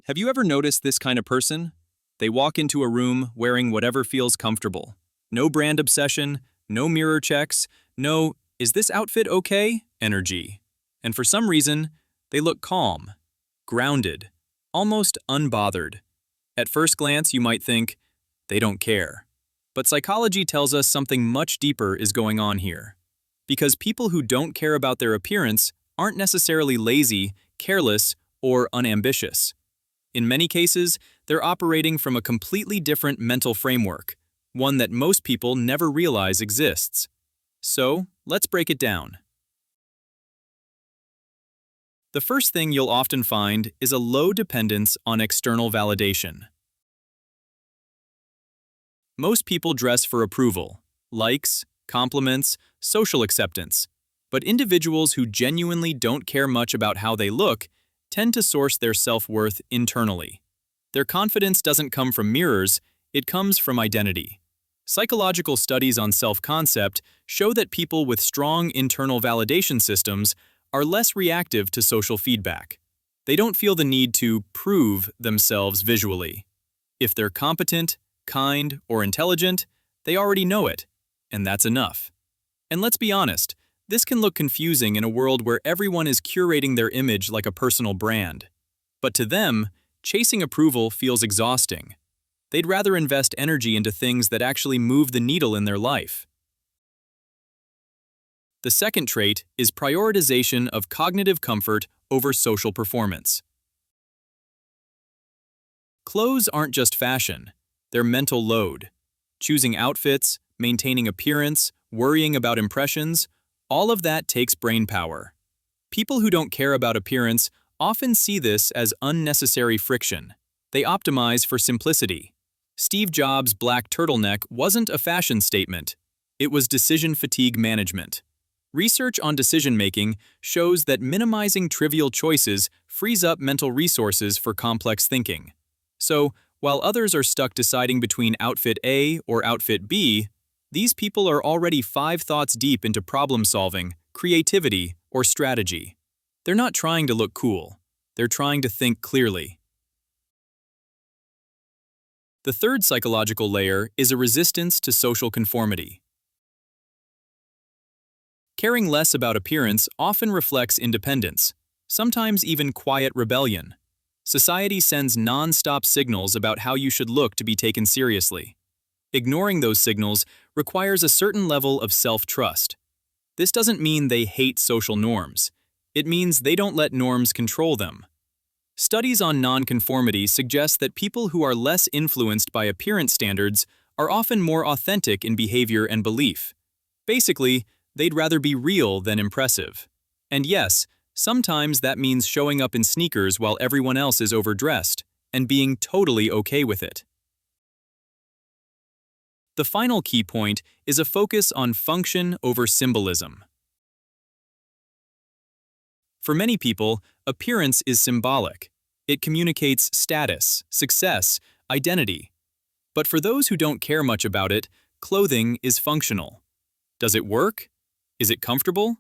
Have you ever noticed this kind of person? They walk into a room wearing whatever feels comfortable. No brand obsession, no mirror checks, no, is this outfit okay? Energy. And for some reason, they look calm, grounded, almost unbothered. At first glance, you might think, they don't care. But psychology tells us something much deeper is going on here. Because people who don't care about their appearance aren't necessarily lazy, careless, or unambitious. In many cases, they're operating from a completely different mental framework, one that most people never realize exists. So, let's break it down. The first thing you'll often find is a low dependence on external validation. Most people dress for approval, likes, compliments, social acceptance. But individuals who genuinely don't care much about how they look tend to source their self-worth internally. Their confidence doesn't come from mirrors, it comes from identity. Psychological studies on self-concept show that people with strong internal validation systems are less reactive to social feedback. They don't feel the need to prove themselves visually. If they're competent, kind, or intelligent, they already know it, and that's enough. And let's be honest, this can look confusing in a world where everyone is curating their image like a personal brand. But to them, chasing approval feels exhausting. They'd rather invest energy into things that actually move the needle in their life. The second trait is prioritization of cognitive comfort over social performance. Clothes aren't just fashion, they're mental load. Choosing outfits, maintaining appearance, worrying about impressions, all of that takes brain power. People who don't care about appearance often see this as unnecessary friction. They optimize for simplicity. Steve Jobs' black turtleneck wasn't a fashion statement. It was decision fatigue management. Research on decision-making shows that minimizing trivial choices frees up mental resources for complex thinking. So, while others are stuck deciding between outfit A or outfit B, these people are already 5 thoughts deep into problem-solving, creativity, or strategy. They're not trying to look cool. They're trying to think clearly. The third psychological layer is a resistance to social conformity. Caring less about appearance often reflects independence, sometimes even quiet rebellion. Society sends non-stop signals about how you should look to be taken seriously. Ignoring those signals requires a certain level of self-trust. This doesn't mean they hate social norms. It means they don't let norms control them. Studies on nonconformity suggest that people who are less influenced by appearance standards are often more authentic in behavior and belief. Basically, they'd rather be real than impressive. And yes, sometimes that means showing up in sneakers while everyone else is overdressed, and being totally okay with it. The final key point is a focus on function over symbolism. For many people, appearance is symbolic. It communicates status, success, identity. But for those who don't care much about it, clothing is functional. Does it work? Is it comfortable?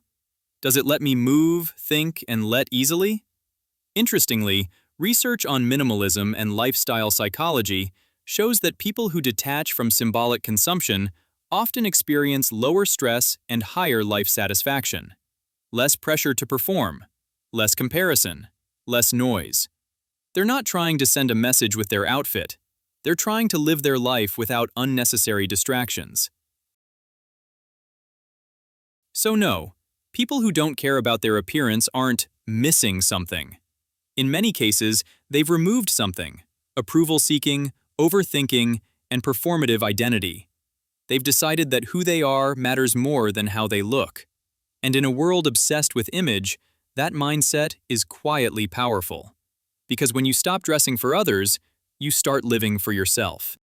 Does it let me move, think, and let easily? Interestingly, research on minimalism and lifestyle psychology shows that people who detach from symbolic consumption often experience lower stress and higher life satisfaction. Less pressure to perform, less comparison, less noise. They're not trying to send a message with their outfit. They're trying to live their life without unnecessary distractions. So no, people who don't care about their appearance aren't missing something. In many cases, they've removed something: approval-seeking, overthinking, and performative identity. They've decided that who they are matters more than how they look. And in a world obsessed with image, that mindset is quietly powerful. Because when you stop dressing for others, you start living for yourself.